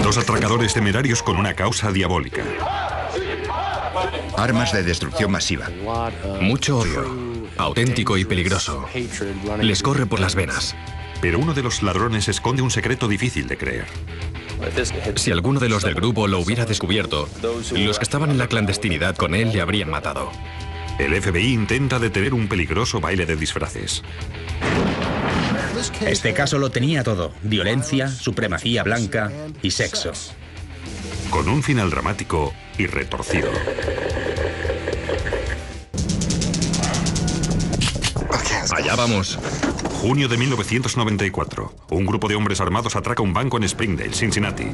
Dos atracadores temerarios con una causa diabólica. Armas de destrucción masiva. Mucho odio, auténtico y peligroso. Les corre por las venas. Pero uno de los ladrones esconde un secreto difícil de creer. Si alguno de los del grupo lo hubiera descubierto, los que estaban en la clandestinidad con él le habrían matado. El FBI intenta detener un peligroso baile de disfraces. Este caso lo tenía todo: violencia, supremacía blanca y sexo. Con un final dramático y retorcido. Allá vamos. Junio de 1994. Un grupo de hombres armados atraca un banco en Springdale, Cincinnati.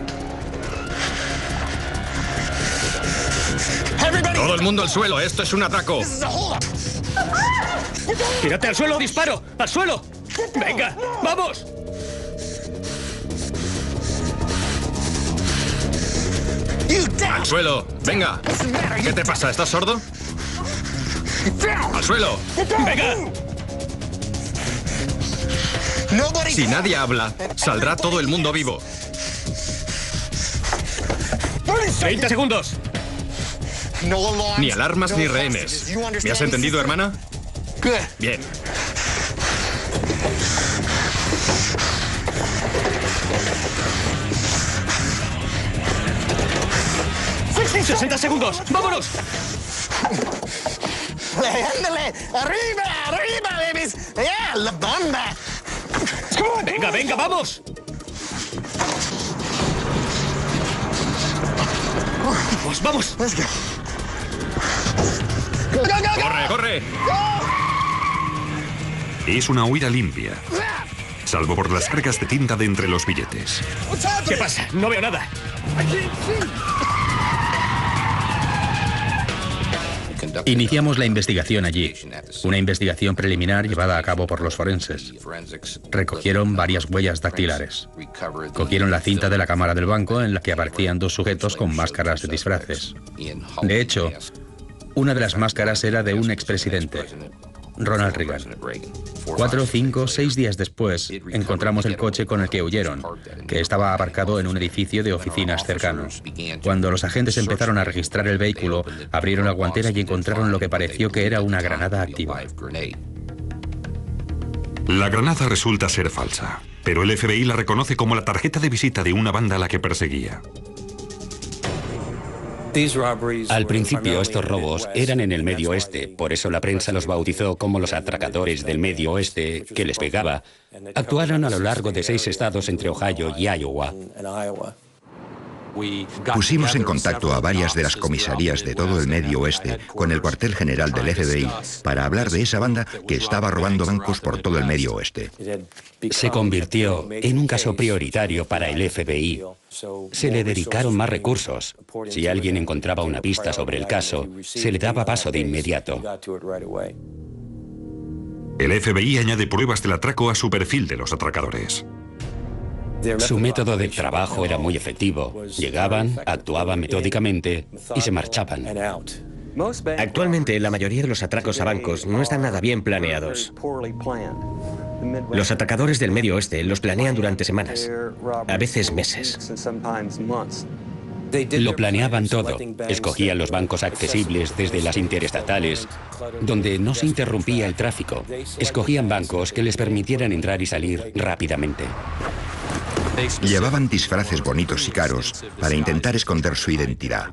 Todo el mundo al suelo, esto es un atraco. ¡Tírate al suelo! ¡Disparo! ¡Al suelo! ¡Venga! ¡Vamos! ¡Al suelo! ¡Venga! ¿Qué te pasa? ¿Estás sordo? ¡Al suelo! ¡Venga! Si nadie habla, saldrá todo el mundo vivo. 30 segundos. Ni alarmas ni rehenes. ¿Me has entendido, hermana? Bien. ¡60 segundos! ¡Vámonos! ¡Ándale! ¡Arriba! ¡Arriba, babies! ¡Ya! ¡La banda! ¡Venga, venga, vamos! ¡Vamos, vamos! ¡Corre, corre! Es una huida limpia, salvo por las cargas de tinta de entre los billetes. ¿Qué pasa? No veo nada. Iniciamos la investigación allí, una investigación preliminar llevada a cabo por los forenses. Recogieron varias huellas dactilares. Cogieron la cinta de la cámara del banco en la que aparecían dos sujetos con máscaras de disfraces. De hecho, una de las máscaras era de un expresidente, Ronald Reagan. 4, 5, 6 días después, encontramos el coche con el que huyeron, que estaba aparcado en un edificio de oficinas cercano. Cuando los agentes empezaron a registrar el vehículo, abrieron la guantera y encontraron lo que pareció que era una granada activa. La granada resulta ser falsa, pero el FBI la reconoce como la tarjeta de visita de una banda a la que perseguía. Al principio estos robos eran en el Medio Oeste, por eso la prensa los bautizó como los atracadores del Medio Oeste, que les pegaba. Actuaron a lo largo de 6 estados entre Ohio y Iowa. Pusimos en contacto a varias de las comisarías de todo el Medio Oeste con el cuartel general del FBI para hablar de esa banda que estaba robando bancos por todo el Medio Oeste. Se convirtió en un caso prioritario para el FBI. Se le dedicaron más recursos. Si alguien encontraba una pista sobre el caso, se le daba paso de inmediato. El FBI añade pruebas del atraco a su perfil de los atracadores. Su método de trabajo era muy efectivo. Llegaban, actuaban metódicamente y se marchaban. Actualmente, la mayoría de los atracos a bancos no están nada bien planeados. Los atracadores del Medio Oeste los planean durante semanas, a veces meses. Lo planeaban todo. Escogían los bancos accesibles desde las interestatales, donde no se interrumpía el tráfico. Escogían bancos que les permitieran entrar y salir rápidamente. Llevaban disfraces bonitos y caros para intentar esconder su identidad.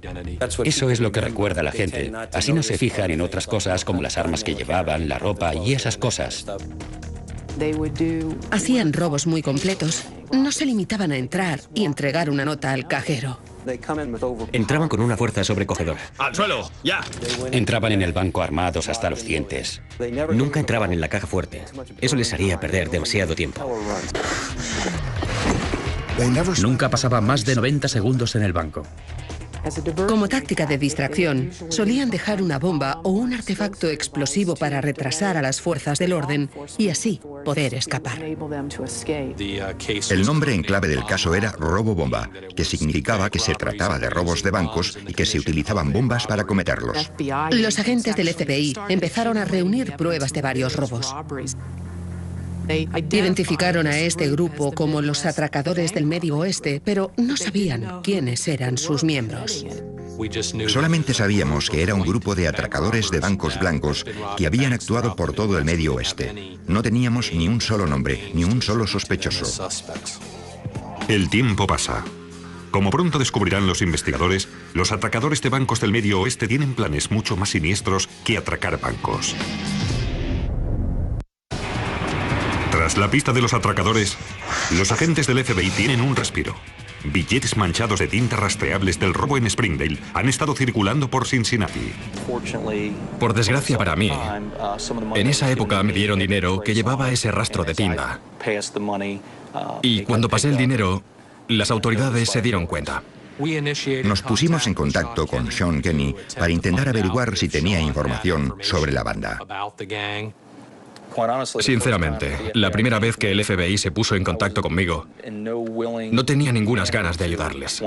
Eso es lo que recuerda a la gente. Así no se fijan en otras cosas como las armas que llevaban, la ropa y esas cosas. Hacían robos muy completos. No se limitaban a entrar y entregar una nota al cajero. Entraban con una fuerza sobrecogedora. ¡Al suelo! ¡Ya! Entraban en el banco armados hasta los dientes. Nunca entraban en la caja fuerte. Eso les haría perder demasiado tiempo. Nunca pasaba más de 90 segundos en el banco. Como táctica de distracción, solían dejar una bomba o un artefacto explosivo para retrasar a las fuerzas del orden y así poder escapar. El nombre en clave del caso era robo bomba, que significaba que se trataba de robos de bancos y que se utilizaban bombas para cometerlos. Los agentes del FBI empezaron a reunir pruebas de varios robos. Identificaron a este grupo como los atracadores del Medio Oeste, pero no sabían quiénes eran sus miembros. Solamente sabíamos que era un grupo de atracadores de bancos blancos que habían actuado por todo el Medio Oeste. No teníamos ni un solo nombre, ni un solo sospechoso. El tiempo pasa. Como pronto descubrirán los investigadores, los atracadores de bancos del Medio Oeste tienen planes mucho más siniestros que atracar bancos. Tras la pista de los atracadores, los agentes del FBI tienen un respiro. Billetes manchados de tinta rastreables del robo en Springdale han estado circulando por Cincinnati. Por desgracia para mí, en esa época me dieron dinero que llevaba ese rastro de tinta. Y cuando pasé el dinero, las autoridades se dieron cuenta. Nos pusimos en contacto con Sean Kenny para intentar averiguar si tenía información sobre la banda. Sinceramente, la primera vez que el FBI se puso en contacto conmigo, no tenía ningunas ganas de ayudarles.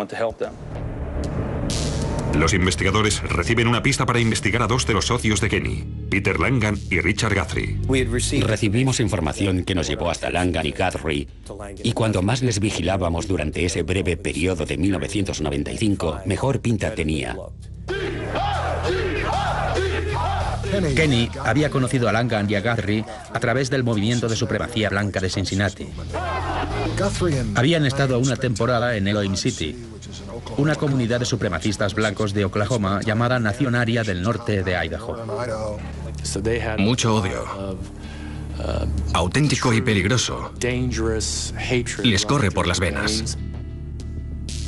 Los investigadores reciben una pista para investigar a dos de los socios de Kenny, Peter Langan y Richard Guthrie. Recibimos información que nos llevó hasta Langan y Guthrie, y cuanto más les vigilábamos durante ese breve periodo de 1995, mejor pinta tenía. Kenny había conocido a Langan y a Guthrie a través del movimiento de supremacía blanca de Cincinnati. Habían estado una temporada en Elohim City, una comunidad de supremacistas blancos de Oklahoma llamada Nación Aria del norte de Idaho. Mucho odio, auténtico y peligroso, les corre por las venas.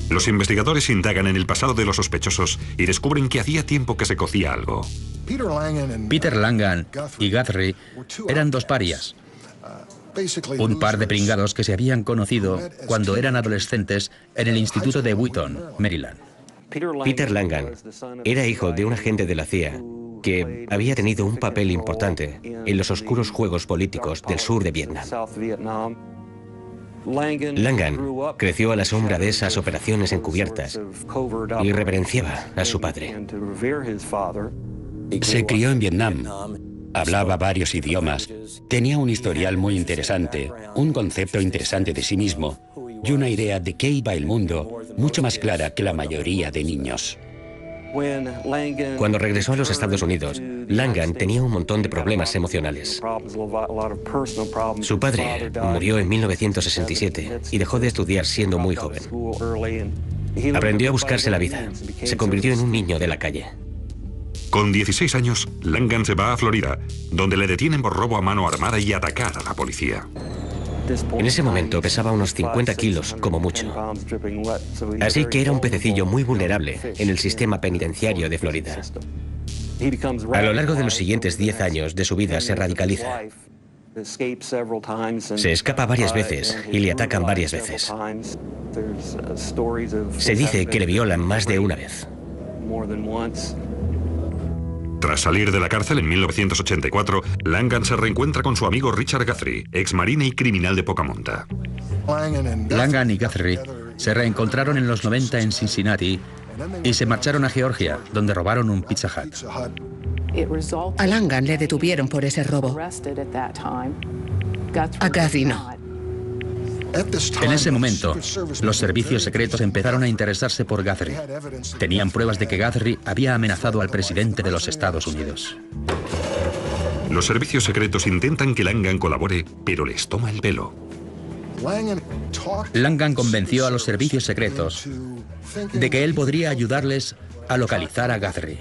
Los investigadores indagan en el pasado de los sospechosos y descubren que hacía tiempo que se cocía algo. Peter Langan y Guthrie eran dos parias, un par de pringados que se habían conocido cuando eran adolescentes en el instituto de Wheaton, Maryland. Peter Langan era hijo de un agente de la CIA que había tenido un papel importante en los oscuros juegos políticos del sur de Vietnam. Langan creció a la sombra de esas operaciones encubiertas y reverenciaba a su padre. Se crió en Vietnam, hablaba varios idiomas, tenía un historial muy interesante, un concepto interesante de sí mismo y una idea de qué iba el mundo mucho más clara que la mayoría de niños. Cuando regresó a los Estados Unidos, Langan tenía un montón de problemas emocionales. Su padre murió en 1967 y dejó de estudiar siendo muy joven. Aprendió a buscarse la vida. Se convirtió en un niño de la calle. Con 16 años, Langan se va a Florida, donde le detienen por robo a mano armada y atacar a la policía. En ese momento pesaba unos 50 kilos, como mucho. Así que era un pececillo muy vulnerable en el sistema penitenciario de Florida. A lo largo de los siguientes 10 años de su vida se radicaliza. Se escapa varias veces y le atacan varias veces. Se dice que le violan más de una vez. Tras salir de la cárcel en 1984, Langan se reencuentra con su amigo Richard Guthrie, ex marine y criminal de poca monta. Langan y Guthrie se reencontraron en los 90 en Cincinnati y se marcharon a Georgia, donde robaron un Pizza Hut. A Langan le detuvieron por ese robo. A Guthrie no. En ese momento, los servicios secretos empezaron a interesarse por Guthrie. Tenían pruebas de que Guthrie había amenazado al presidente de los Estados Unidos. Los servicios secretos intentan que Langan colabore, pero les toma el pelo. Langan convenció a los servicios secretos de que él podría ayudarles a localizar a Guthrie.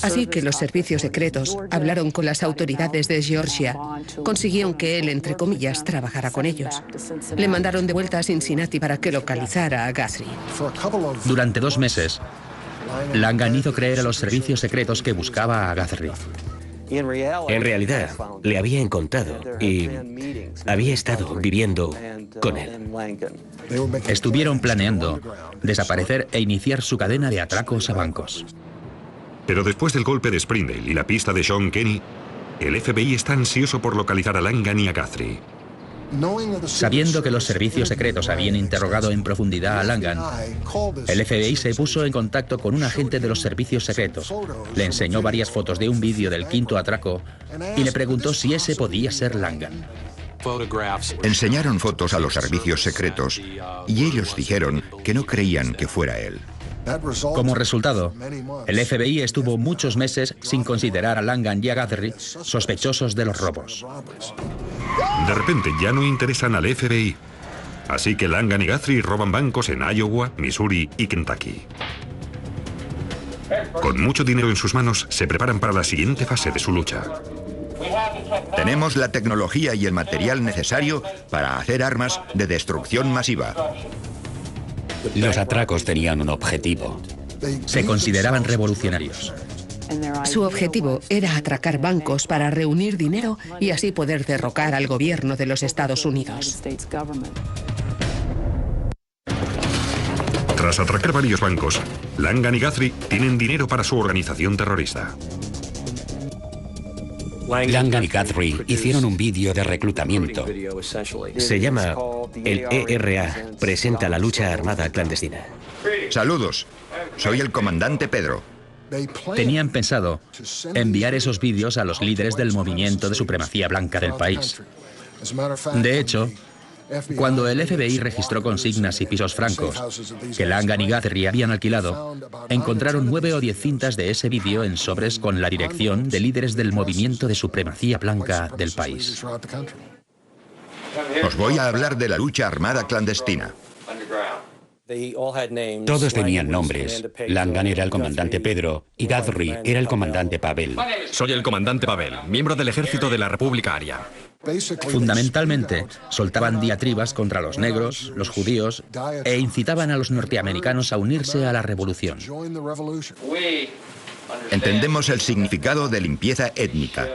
Así que los servicios secretos hablaron con las autoridades de Georgia. Consiguieron que él, entre comillas, trabajara con ellos. Le mandaron de vuelta a Cincinnati para que localizara a Guthrie. Durante 2 meses, Langan hizo creer a los servicios secretos que buscaba a Guthrie. En realidad, le había encontrado y había estado viviendo con él. Estuvieron planeando desaparecer e iniciar su cadena de atracos a bancos. Pero después del golpe de Springdale y la pista de Sean Kenny, el FBI está ansioso por localizar a Langan y a Guthrie. Sabiendo que los servicios secretos habían interrogado en profundidad a Langan, el FBI se puso en contacto con un agente de los servicios secretos, le enseñó varias fotos de un vídeo del quinto atraco y le preguntó si ese podía ser Langan. Enseñaron fotos a los servicios secretos y ellos dijeron que no creían que fuera él. Como resultado, el FBI estuvo muchos meses sin considerar a Langan y a Guthrie sospechosos de los robos. De repente ya no interesan al FBI. Así que Langan y Guthrie roban bancos en Iowa, Missouri y Kentucky. Con mucho dinero en sus manos, se preparan para la siguiente fase de su lucha. Tenemos la tecnología y el material necesario para hacer armas de destrucción masiva. Los atracos tenían un objetivo. Se consideraban revolucionarios. Su objetivo era atracar bancos para reunir dinero y así poder derrocar al gobierno de los Estados Unidos. Tras atracar varios bancos, Langan y Guthrie tienen dinero para su organización terrorista. Langan y Guthrie hicieron un vídeo de reclutamiento. Se llama El ERA, presenta la lucha armada clandestina. Saludos, soy el comandante Pedro. Tenían pensado enviar esos vídeos a los líderes del movimiento de supremacía blanca del país. De hecho, cuando el FBI registró consignas y pisos francos que Langan y Guthrie habían alquilado, encontraron 9 o 10 cintas de ese vídeo en sobres con la dirección de líderes del movimiento de supremacía blanca del país. Os voy a hablar de la lucha armada clandestina. Todos tenían nombres. Langan era el comandante Pedro y Guthrie era el comandante Pavel. Soy el comandante Pavel, miembro del ejército de la República Aria. Fundamentalmente, soltaban diatribas contra los negros, los judíos e incitaban a los norteamericanos a unirse a la revolución. Entendemos el significado de limpieza étnica.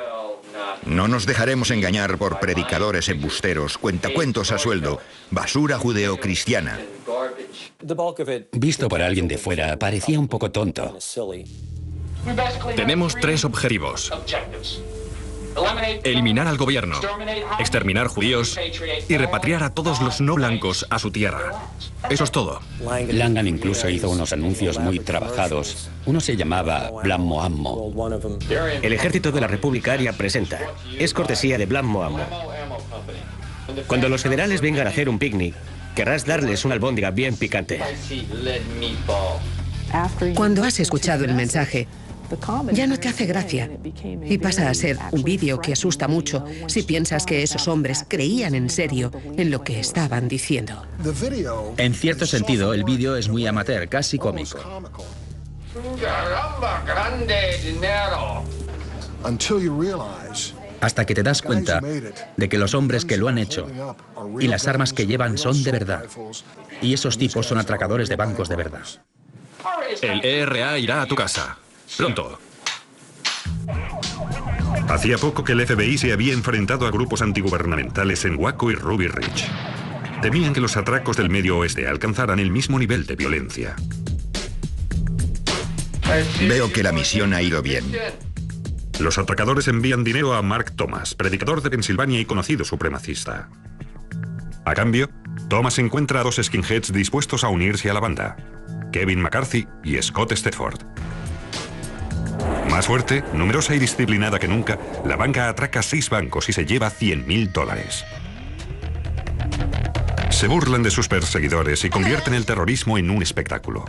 No nos dejaremos engañar por predicadores embusteros, cuentacuentos a sueldo, basura judeocristiana. Visto por alguien de fuera, parecía un poco tonto. Tenemos 3 objetivos. Eliminar al gobierno, exterminar judíos y repatriar a todos los no blancos a su tierra. Eso es todo. Langan incluso hizo unos anuncios muy trabajados. Uno se llamaba Blammo Ammo. El ejército de la República Aria presenta. Es cortesía de Blammo Ammo. Cuando los federales vengan a hacer un picnic, querrás darles una albóndiga bien picante. Cuando has escuchado el mensaje, ya no te hace gracia y pasa a ser un vídeo que asusta mucho si piensas que esos hombres creían en serio en lo que estaban diciendo. En cierto sentido, el vídeo es muy amateur, casi cómico. Hasta que te das cuenta de que los hombres que lo han hecho y las armas que llevan son de verdad. Y esos tipos son atracadores de bancos de verdad. El ERA irá a tu casa. Pronto. Hacía poco que el FBI se había enfrentado a grupos antigubernamentales en Waco y Ruby Ridge. Temían que los atracos del Medio Oeste alcanzaran el mismo nivel de violencia. Veo que la misión ha ido bien. Los atracadores envían dinero a Mark Thomas, predicador de Pensilvania y conocido supremacista. A cambio, Thomas encuentra a 2 skinheads dispuestos a unirse a la banda, Kevin McCarthy y Scott Stedford. Más fuerte, numerosa y disciplinada que nunca, la banca atraca 6 bancos y se lleva $100.000. Se burlan de sus perseguidores y convierten el terrorismo en un espectáculo.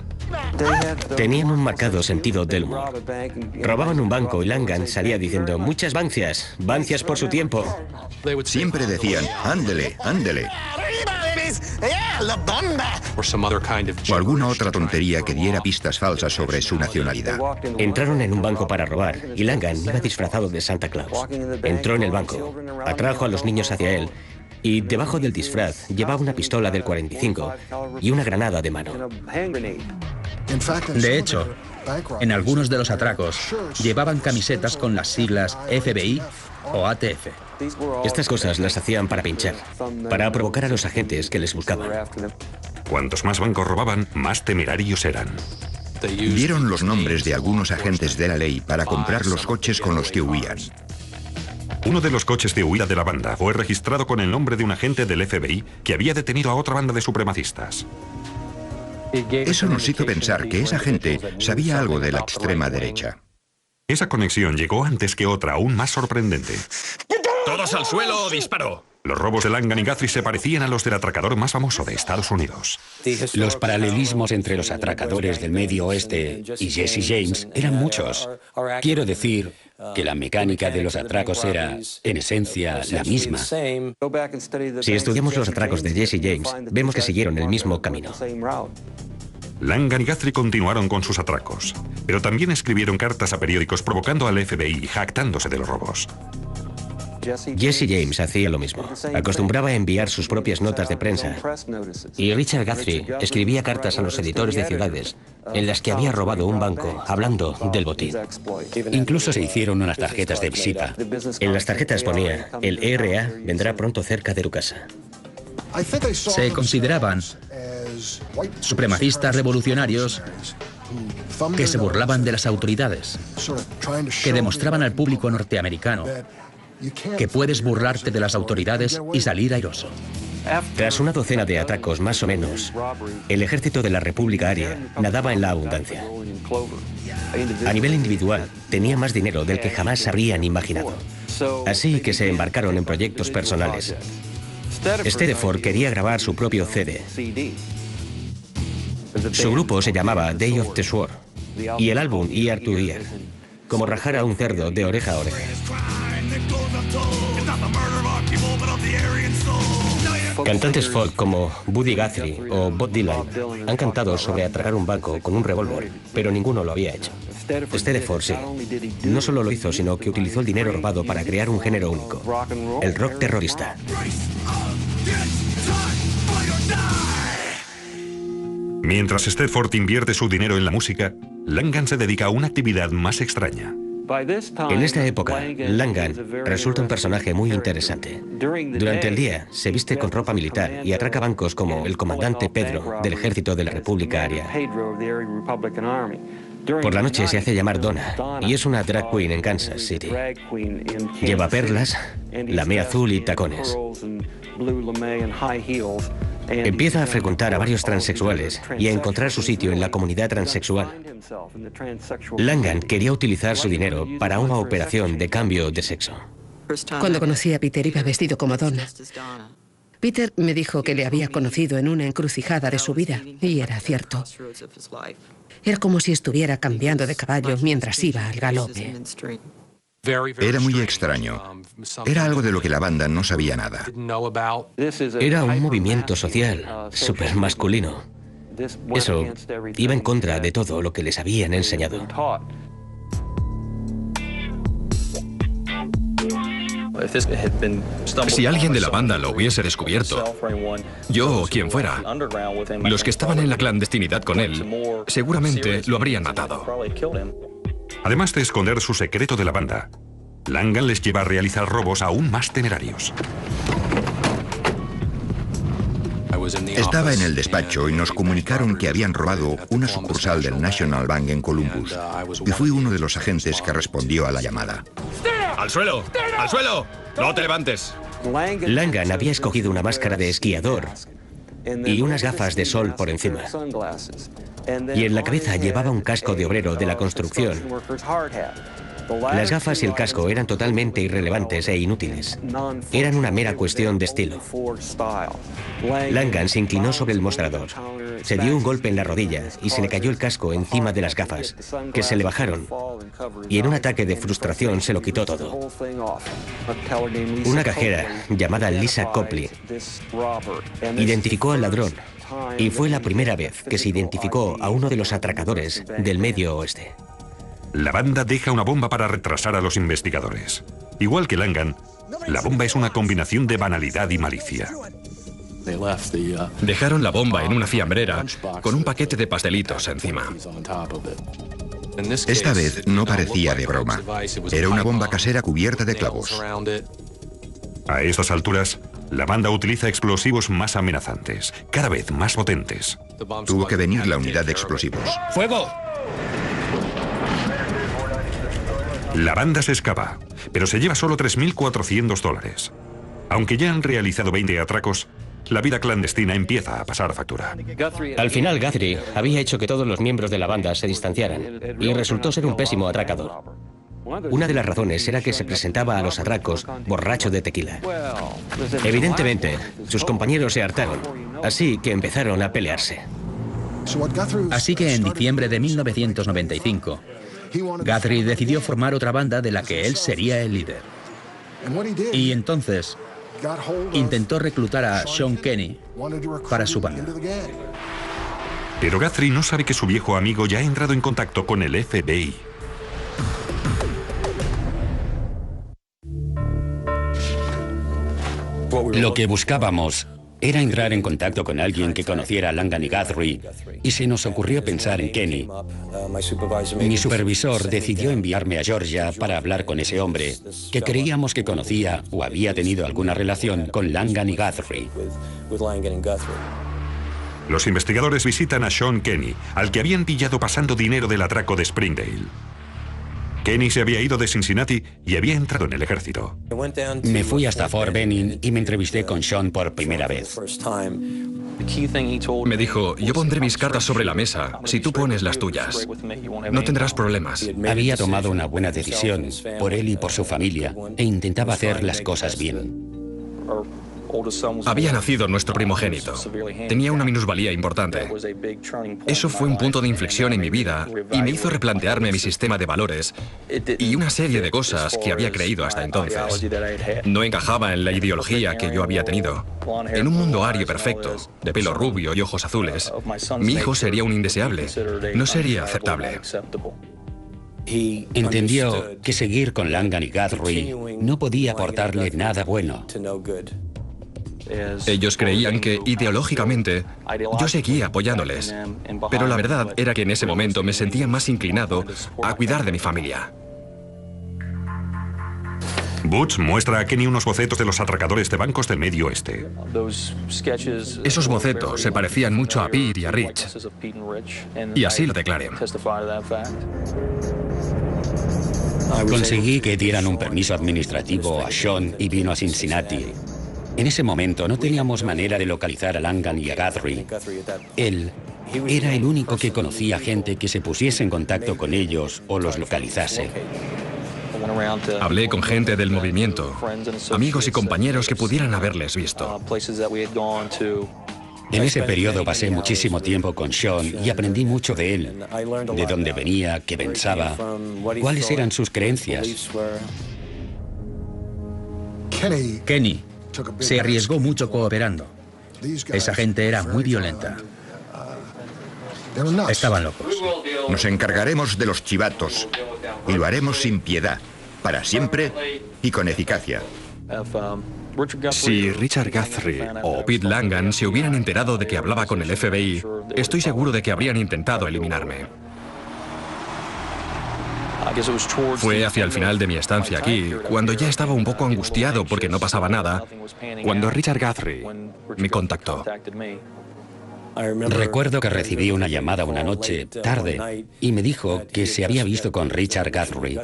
Tenían un marcado sentido del humor. Robaban un banco y Langan salía diciendo muchas bancias por su tiempo. Siempre decían, ándele, ándele. O alguna otra tontería que diera pistas falsas sobre su nacionalidad. Entraron en un banco para robar y Langan iba disfrazado de Santa Claus. Entró en el banco, atrajo a los niños hacia él y debajo del disfraz llevaba una pistola del 45 y una granada de mano. De hecho, en algunos de los atracos llevaban camisetas con las siglas FBI o ATF. Estas cosas las hacían para pinchar, para provocar a los agentes que les buscaban. Cuantos más bancos robaban, más temerarios eran. Dieron los nombres de algunos agentes de la ley para comprar los coches con los que huían. Uno de los coches de huida de la banda fue registrado con el nombre de un agente del FBI que había detenido a otra banda de supremacistas. Eso nos hizo pensar que esa gente sabía algo de la extrema derecha. Esa conexión llegó antes que otra aún más sorprendente. ¡Todos al suelo o disparo! Los robos de Langan y Guthrie se parecían a los del atracador más famoso de Estados Unidos. Los paralelismos entre los atracadores del Medio Oeste y Jesse James eran muchos. Quiero decir que la mecánica de los atracos era, en esencia, la misma. Si estudiamos los atracos de Jesse James, vemos que siguieron el mismo camino. Langan y Guthrie continuaron con sus atracos, pero también escribieron cartas a periódicos provocando al FBI, jactándose de los robos. Jesse James hacía lo mismo. Acostumbraba a enviar sus propias notas de prensa. Y Richard Guthrie escribía cartas a los editores de ciudades en las que había robado un banco, hablando del botín. Incluso se hicieron unas tarjetas de visita. En las tarjetas ponía: el ERA vendrá pronto cerca de tu casa. Se consideraban supremacistas revolucionarios que se burlaban de las autoridades, que demostraban al público norteamericano que puedes burlarte de las autoridades y salir airoso. Tras una docena de atracos más o menos, el ejército de la República Aria nadaba en la abundancia. A nivel individual, tenía más dinero del que jamás habrían imaginado. Así que se embarcaron en proyectos personales. Stedeford quería grabar su propio CD. Su grupo se llamaba Day of the Sword y el álbum Ear to Ear, como rajar a un cerdo de oreja a oreja. Cantantes folk como Buddy Guthrie o Bob Dylan han cantado sobre atracar un banco con un revólver, pero ninguno lo había hecho. Stedeford sí. No solo lo hizo, sino que utilizó el dinero robado para crear un género único, el rock terrorista. Mientras Stedeford invierte su dinero en la música, Langan se dedica a una actividad más extraña. En esta época, Langan resulta un personaje muy interesante. Durante el día, se viste con ropa militar y atraca bancos como el comandante Pedro del ejército de la República Aria. Por la noche se hace llamar Donna y es una drag queen en Kansas City. Lleva perlas, lamé azul y tacones. Empieza a frecuentar a varios transexuales y a encontrar su sitio en la comunidad transexual. Langan quería utilizar su dinero para una operación de cambio de sexo. Cuando conocí a Peter iba vestido como Donna. Peter me dijo que le había conocido en una encrucijada de su vida, y era cierto. Era como si estuviera cambiando de caballo mientras iba al galope. Era muy extraño. Era algo de lo que la banda no sabía nada. Era un movimiento social súper masculino. Eso iba en contra de todo lo que les habían enseñado. Si alguien de la banda lo hubiese descubierto, yo o quien fuera, los que estaban en la clandestinidad con él, seguramente lo habrían matado. Además de esconder su secreto de la banda, Langan les lleva a realizar robos aún más temerarios. Estaba en el despacho y nos comunicaron que habían robado una sucursal del National Bank en Columbus. Y fui uno de los agentes que respondió a la llamada. ¡Al suelo! ¡Al suelo! ¡No te levantes! Langan había escogido una máscara de esquiador y unas gafas de sol por encima. Y en la cabeza llevaba un casco de obrero de la construcción. Las gafas y el casco eran totalmente irrelevantes e inútiles. Eran una mera cuestión de estilo. Langan se inclinó sobre el mostrador. Se dio un golpe en la rodilla y se le cayó el casco encima de las gafas, que se le bajaron. Y en un ataque de frustración se lo quitó todo. Una cajera llamada Lisa Copley identificó al ladrón. Y fue la primera vez que se identificó a uno de los atracadores del Medio Oeste. La banda deja una bomba para retrasar a los investigadores. Igual que Langan, la bomba es una combinación de banalidad y malicia. Dejaron la bomba en una fiambrera con un paquete de pastelitos encima. Esta vez no parecía de broma. Era una bomba casera cubierta de clavos. A estas alturas, la banda utiliza explosivos más amenazantes, cada vez más potentes. Tuvo que venir la unidad de explosivos. ¡Fuego! La banda se escapa, pero se lleva solo $3.400. Aunque ya han realizado 20 atracos, la vida clandestina empieza a pasar factura. Al final, Guthrie había hecho que todos los miembros de la banda se distanciaran y resultó ser un pésimo atracador. Una de las razones era que se presentaba a los atracos borracho de tequila. Evidentemente, sus compañeros se hartaron, así que empezaron a pelearse. Así que en diciembre de 1995, Guthrie decidió formar otra banda de la que él sería el líder. Y entonces intentó reclutar a Sean Kenny para su banda. Pero Guthrie no sabe que su viejo amigo ya ha entrado en contacto con el FBI. Lo que buscábamos era entrar en contacto con alguien que conociera a Langan y Guthrie, y se nos ocurrió pensar en Kenny. Mi supervisor decidió enviarme a Georgia para hablar con ese hombre, que creíamos que conocía o había tenido alguna relación con Langan y Guthrie. Los investigadores visitan a Sean Kenny, al que habían pillado pasando dinero del atraco de Springdale. Kenny se había ido de Cincinnati y había entrado en el ejército. Me fui hasta Fort Benning y me entrevisté con Sean por primera vez. Me dijo, yo pondré mis cartas sobre la mesa si tú pones las tuyas. No tendrás problemas. Había tomado una buena decisión por él y por su familia e intentaba hacer las cosas bien. Había nacido nuestro primogénito. Tenía una minusvalía importante. Eso fue un punto de inflexión en mi vida y me hizo replantearme mi sistema de valores y una serie de cosas que había creído hasta entonces. No encajaba en la ideología que yo había tenido. En un mundo ario perfecto, de pelo rubio y ojos azules, mi hijo sería un indeseable. No sería aceptable. Entendió que seguir con Langan y Guthrie no podía aportarle nada bueno. Ellos creían que, ideológicamente, yo seguía apoyándoles. Pero la verdad era que en ese momento me sentía más inclinado a cuidar de mi familia. Butch muestra a Kenny unos bocetos de los atracadores de bancos del Medio Oeste. Esos bocetos se parecían mucho a Pete y a Rich. Y así lo declaré. Conseguí que dieran un permiso administrativo a Sean y vino a Cincinnati. En ese momento no teníamos manera de localizar a Langan y a Guthrie. Él era el único que conocía gente que se pusiese en contacto con ellos o los localizase. Hablé con gente del movimiento, amigos y compañeros que pudieran haberles visto. En ese periodo pasé muchísimo tiempo con Sean y aprendí mucho de él, de dónde venía, qué pensaba, cuáles eran sus creencias. Kenny se arriesgó mucho cooperando. Esa gente era muy violenta. Estaban locos. Nos encargaremos de los chivatos y lo haremos sin piedad, para siempre y con eficacia. Si Richard Guthrie o Pete Langan se hubieran enterado de que hablaba con el FBI, estoy seguro de que habrían intentado eliminarme. Fue hacia el final de mi estancia aquí, cuando ya estaba un poco angustiado porque no pasaba nada, cuando Richard Guthrie me contactó. Recuerdo que recibí una llamada una noche, tarde, y me dijo que se había visto con Richard Guthrie.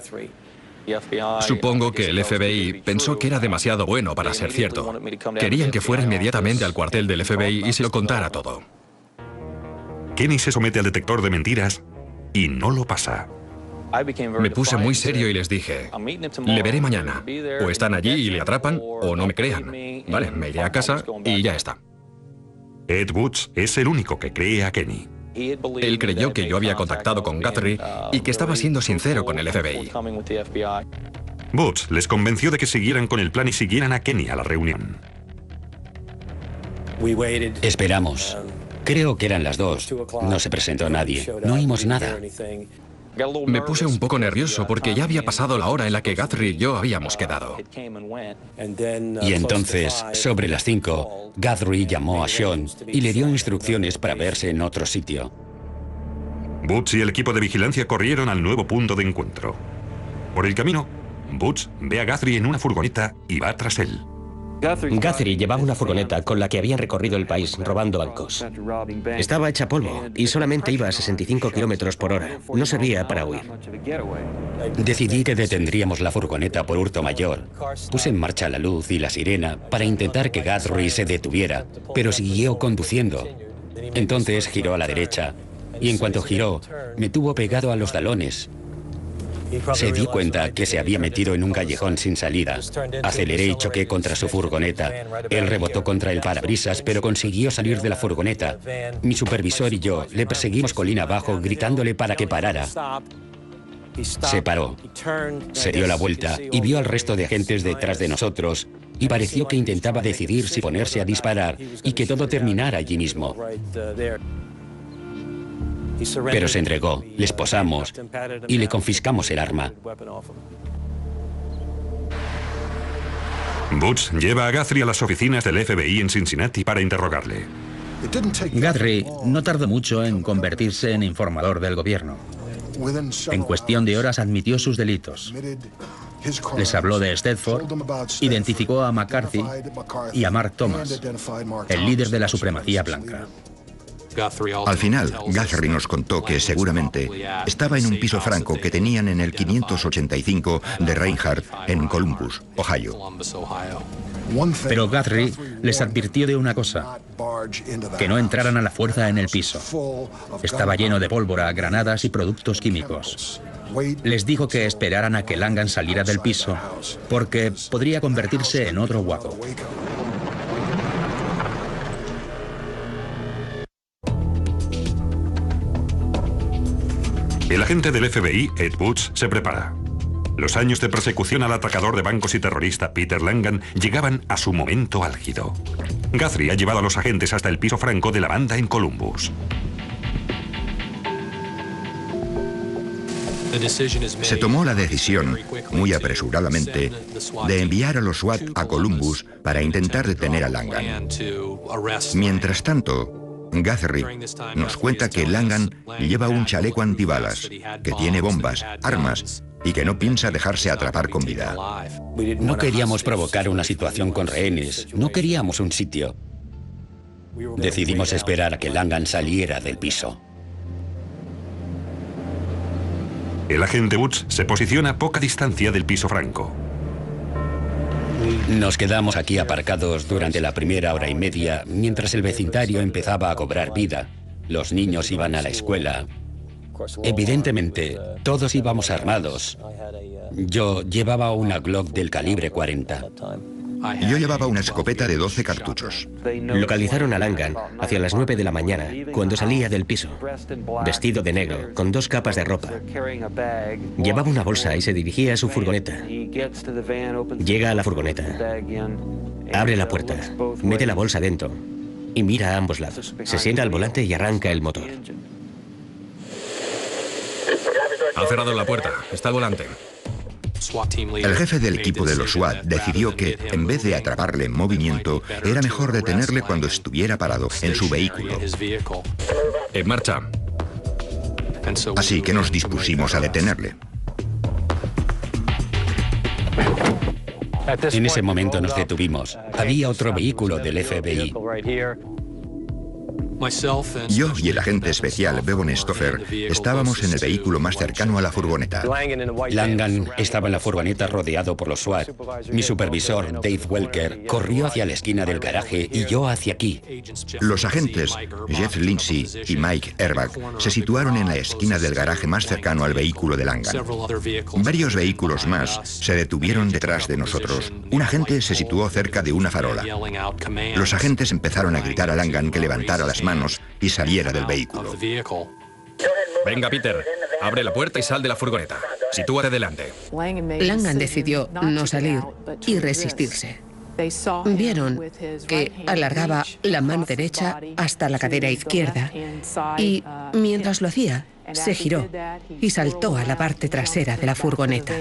Supongo que el FBI pensó que era demasiado bueno para ser cierto. Querían que fuera inmediatamente al cuartel del FBI y se lo contara todo. Kenny se somete al detector de mentiras y no lo pasa. Me puse muy serio y les dije, le veré mañana. O están allí y le atrapan, o no me crean. Vale, me iré a casa y ya está. Ed Butch es el único que cree a Kenny. Él creyó que yo había contactado con Guthrie y que estaba siendo sincero con el FBI. Butch les convenció de que siguieran con el plan y siguieran a Kenny a la reunión. Esperamos. Creo que eran las 2. No se presentó nadie. No oímos nada. Me puse un poco nervioso porque ya había pasado la hora en la que Guthrie y yo habíamos quedado. Y entonces, sobre las 5, Guthrie llamó a Sean y le dio instrucciones para verse en otro sitio. Butch y el equipo de vigilancia corrieron al nuevo punto de encuentro. Por el camino, Butch ve a Guthrie en una furgoneta y va tras él. Guthrie llevaba una furgoneta con la que habían recorrido el país robando bancos. Estaba hecha polvo y solamente iba a 65 kilómetros por hora. No servía para huir. Decidí que detendríamos la furgoneta por hurto mayor. Puse en marcha la luz y la sirena para intentar que Guthrie se detuviera, pero siguió conduciendo. Entonces giró a la derecha y en cuanto giró, me tuvo pegado a los talones. Se dio cuenta que se había metido en un callejón sin salida. Aceleré y choqué contra su furgoneta. Él rebotó contra el parabrisas, pero consiguió salir de la furgoneta. Mi supervisor y yo le perseguimos colina abajo, gritándole para que parara. Se paró, se dio la vuelta y vio al resto de agentes detrás de nosotros y pareció que intentaba decidir si ponerse a disparar y que todo terminara allí mismo. Pero se entregó, le esposamos y le confiscamos el arma. Butch lleva a Guthrie a las oficinas del FBI en Cincinnati para interrogarle. Guthrie no tardó mucho en convertirse en informador del gobierno. En cuestión de horas admitió sus delitos. Les habló de Stedford, identificó a McCarthy y a Mark Thomas, el líder de la supremacía blanca. Al final, Guthrie nos contó que seguramente estaba en un piso franco que tenían en el 585 de Reinhardt en Columbus, Ohio. Pero Guthrie les advirtió de una cosa: que no entraran a la fuerza en el piso. Estaba lleno de pólvora, granadas y productos químicos. Les dijo que esperaran a que Langan saliera del piso, porque podría convertirse en otro Waco. El agente del FBI, Ed Butch, se prepara. Los años de persecución al atracador de bancos y terrorista Peter Langan llegaban a su momento álgido. Guthrie ha llevado a los agentes hasta el piso franco de la banda en Columbus. Se tomó la decisión, muy apresuradamente, de enviar a los SWAT a Columbus para intentar detener a Langan. Mientras tanto, Guthrie nos cuenta que Langan lleva un chaleco antibalas, que tiene bombas, armas y que no piensa dejarse atrapar con vida. No queríamos provocar una situación con rehenes, no queríamos un sitio. Decidimos esperar a que Langan saliera del piso. El agente Butch se posiciona a poca distancia del piso franco. Nos quedamos aquí aparcados durante la primera hora y media mientras el vecindario empezaba a cobrar vida. Los niños iban a la escuela. Evidentemente, todos íbamos armados. Yo llevaba una Glock del calibre 40. Yo llevaba una escopeta de 12 cartuchos. Localizaron a Langan hacia las 9 de la mañana, cuando salía del piso, vestido de negro, con 2 capas de ropa. Llevaba una bolsa y se dirigía a su furgoneta. Llega a la furgoneta, abre la puerta, mete la bolsa dentro y mira a ambos lados. Se sienta al volante y arranca el motor. Ha cerrado la puerta, está al volante. El jefe del equipo de los SWAT decidió que, en vez de atraparle en movimiento, era mejor detenerle cuando estuviera parado en su vehículo. En marcha. Así que nos dispusimos a detenerle. En ese momento nos detuvimos. Había otro vehículo del FBI. Yo y el agente especial Bevan Stoffer estábamos en el vehículo más cercano a la furgoneta. Langan estaba en la furgoneta rodeado por los SWAT. Mi supervisor, Dave Welker, corrió hacia la esquina del garaje y yo hacia aquí. Los agentes Jeff Lindsay y Mike Erbach se situaron en la esquina del garaje más cercano al vehículo de Langan. Varios vehículos más se detuvieron detrás de nosotros. Un agente se situó cerca de una farola. Los agentes empezaron a gritar a Langan que levantara las manos y saliera del vehículo. Venga, Peter, abre la puerta y sal de la furgoneta. Sitúate delante. Langan decidió no salir y resistirse. Vieron que alargaba la mano derecha hasta la cadera izquierda y, mientras lo hacía, se giró y saltó a la parte trasera de la furgoneta.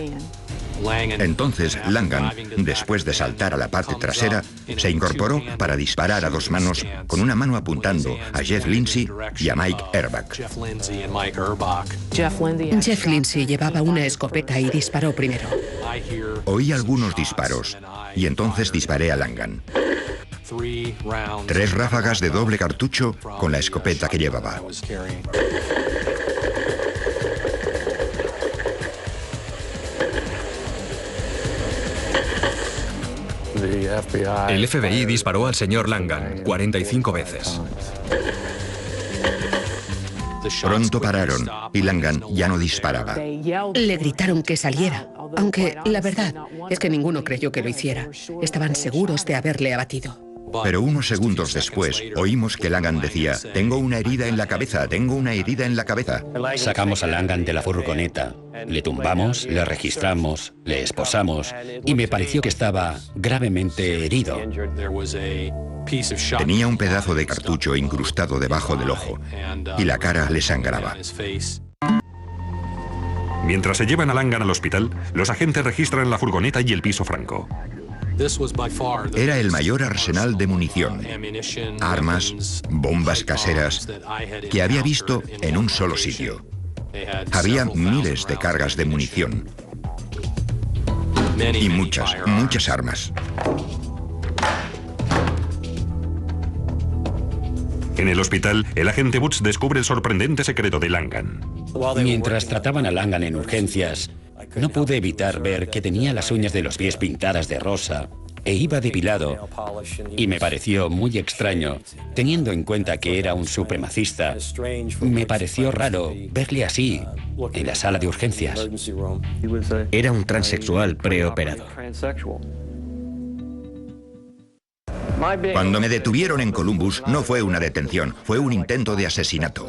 Entonces Langan, después de saltar a la parte trasera, se incorporó para disparar a 2 manos, con una mano apuntando a Jeff Lindsay y a Mike Erbach. Jeff Lindsay llevaba una escopeta y disparó primero. Oí algunos disparos y entonces disparé a Langan. 3 ráfagas de doble cartucho con la escopeta que llevaba. El FBI disparó al señor Langan 45 veces. Pronto pararon y Langan ya no disparaba. Le gritaron que saliera, aunque la verdad es que ninguno creyó que lo hiciera. Estaban seguros de haberle abatido. Pero unos segundos después oímos que Langan decía: tengo una herida en la cabeza, tengo una herida en la cabeza. Sacamos a Langan de la furgoneta, le tumbamos, le registramos, le esposamos y me pareció que estaba gravemente herido. Tenía un pedazo de cartucho incrustado debajo del ojo y la cara le sangraba. Mientras se llevan a Langan al hospital, los agentes registran la furgoneta y el piso franco. Era el mayor arsenal de munición, armas, bombas caseras que había visto en un solo sitio. Había miles de cargas de munición y muchas armas. En el hospital, el agente Butz descubre el sorprendente secreto de Langan. Mientras trataban a Langan en urgencias, no pude evitar ver que tenía las uñas de los pies pintadas de rosa e iba depilado, y me pareció muy extraño, teniendo en cuenta que era un supremacista. Me pareció raro verle así en la sala de urgencias. Era un transexual preoperado. Cuando me detuvieron en Columbus, no fue una detención, fue un intento de asesinato.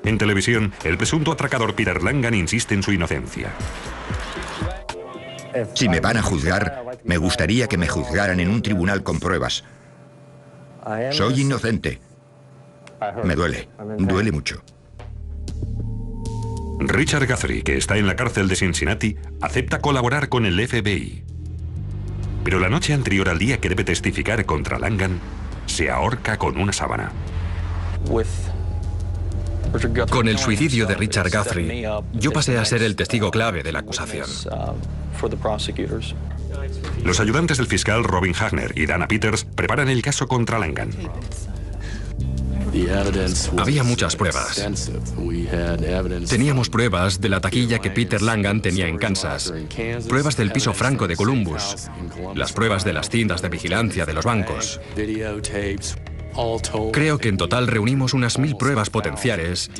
En televisión, el presunto atracador Peter Langan insiste en su inocencia. Si me van a juzgar, me gustaría que me juzgaran en un tribunal con pruebas. Soy inocente. Me duele mucho. Richard Guthrie, que está en la cárcel de Cincinnati, acepta colaborar con el FBI. Pero la noche anterior al día que debe testificar contra Langan, se ahorca con una sábana. Con el suicidio de Richard Guthrie, yo pasé a ser el testigo clave de la acusación. Los ayudantes del fiscal Robin Hagner y Dana Peters preparan el caso contra Langan. Había muchas pruebas. Teníamos pruebas de la taquilla que Peter Langan tenía en Kansas, pruebas del piso franco de Columbus, las pruebas de las cintas de vigilancia de los bancos. Creo que en total reunimos unas 1000 pruebas potenciales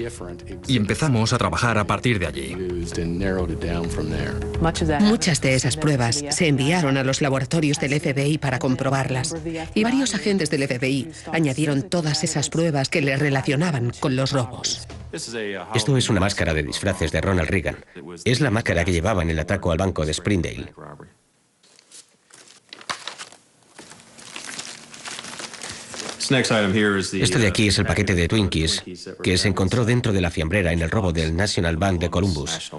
y empezamos a trabajar a partir de allí. Muchas de esas pruebas se enviaron a los laboratorios del FBI para comprobarlas, y varios agentes del FBI añadieron todas esas pruebas que le relacionaban con los robos. Esto es una máscara de disfraces de Ronald Reagan. Es la máscara que llevaba en el atraco al banco de Springdale. Esto de aquí es el paquete de Twinkies que se encontró dentro de la fiambrera en el robo del National Bank de Columbus.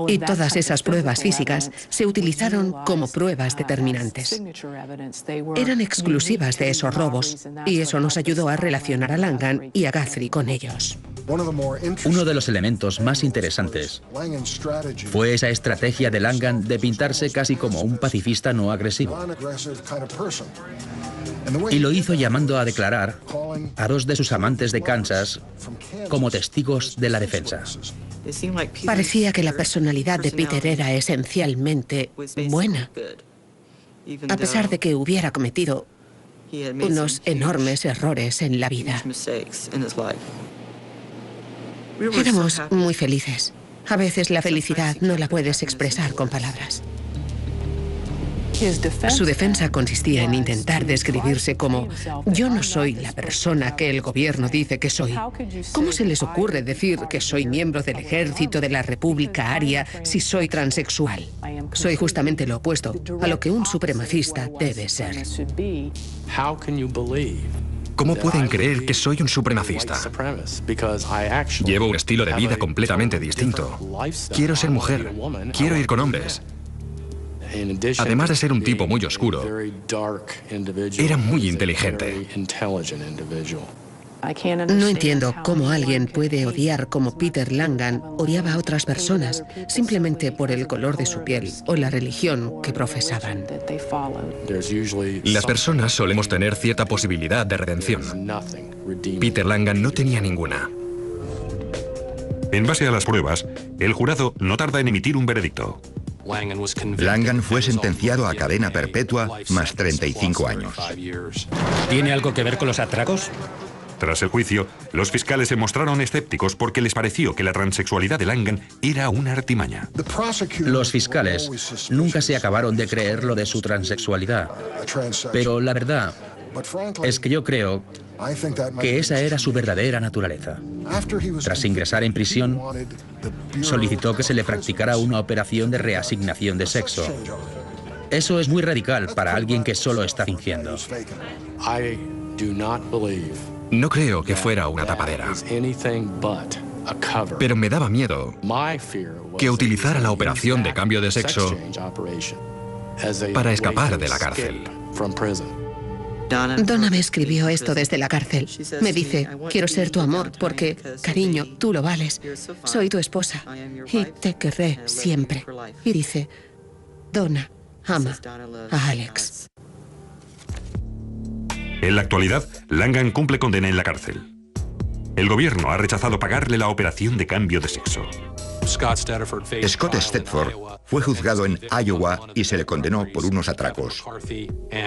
Y todas esas pruebas físicas se utilizaron como pruebas determinantes. Eran exclusivas de esos robos, y eso nos ayudó a relacionar a Langan y a Guthrie con ellos. Uno de los elementos más interesantes fue esa estrategia de Langan de pintarse casi como un pacifista no agresivo. Y lo hizo llamando a declarar a 2 de sus amantes de Kansas como testigos de la defensa. Parecía que la personalidad de Peter era esencialmente buena, a pesar de que hubiera cometido unos enormes errores en la vida. Éramos muy felices. A veces la felicidad no la puedes expresar con palabras. Su defensa consistía en intentar describirse como: yo no soy la persona que el gobierno dice que soy. ¿Cómo se les ocurre decir que soy miembro del ejército de la República Aria si soy transexual? Soy justamente lo opuesto a lo que un supremacista debe ser. ¿Cómo pueden creer que soy un supremacista? Llevo un estilo de vida completamente distinto. Quiero ser mujer. Quiero ir con hombres. Además de ser un tipo muy oscuro, era muy inteligente. No entiendo cómo alguien puede odiar como Peter Langan odiaba a otras personas simplemente por el color de su piel o la religión que profesaban. Las personas solemos tener cierta posibilidad de redención. Peter Langan no tenía ninguna. En base a las pruebas, el jurado no tarda en emitir un veredicto. Langan fue sentenciado a cadena perpetua más 35 años. ¿Tiene algo que ver con los atracos? Tras el juicio, los fiscales se mostraron escépticos porque les pareció que la transexualidad de Langan era una artimaña. Los fiscales nunca se acabaron de creer lo de su transexualidad, pero la verdad es que yo creo que esa era su verdadera naturaleza. Tras ingresar en prisión, solicitó que se le practicara una operación de reasignación de sexo. Eso es muy radical para alguien que solo está fingiendo. No creo que fuera una tapadera, pero me daba miedo que utilizara la operación de cambio de sexo para escapar de la cárcel. Donna me escribió esto desde la cárcel. Me dice, quiero ser tu amor porque, cariño, tú lo vales. Soy tu esposa y te querré siempre. Y dice, Donna ama a Alex. En la actualidad, Langan cumple condena en la cárcel. El gobierno ha rechazado pagarle la operación de cambio de sexo. Scott Stedford fue juzgado en Iowa y se le condenó por unos atracos.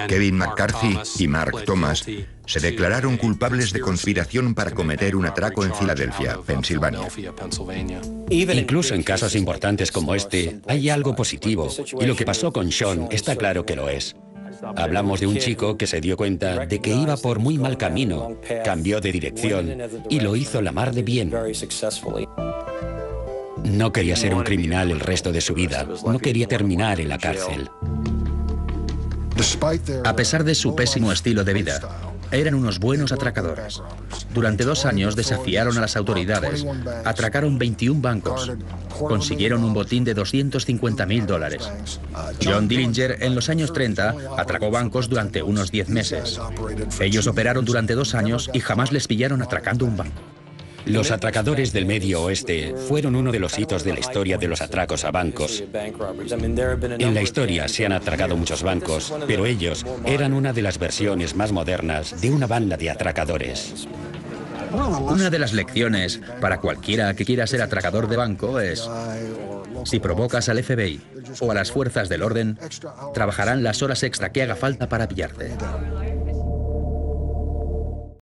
Kevin McCarthy y Mark Thomas se declararon culpables de conspiración para cometer un atraco en Filadelfia, Pensilvania. Incluso en casos importantes como este, hay algo positivo, y lo que pasó con Sean está claro que lo es. Hablamos de un chico que se dio cuenta de que iba por muy mal camino, cambió de dirección y lo hizo la mar de bien. No quería ser un criminal el resto de su vida, no quería terminar en la cárcel. A pesar de su pésimo estilo de vida, eran unos buenos atracadores. Durante 2 años desafiaron a las autoridades, atracaron 21 bancos, consiguieron un botín de $250.000. John Dillinger en los años 30 atracó bancos durante unos 10 meses. Ellos operaron durante 2 años y jamás les pillaron atracando un banco. Los atracadores del Medio Oeste fueron uno de los hitos de la historia de los atracos a bancos. En la historia se han atracado muchos bancos, pero ellos eran una de las versiones más modernas de una banda de atracadores. Una de las lecciones para cualquiera que quiera ser atracador de banco es: si provocas al FBI o a las fuerzas del orden, trabajarán las horas extra que haga falta para pillarte.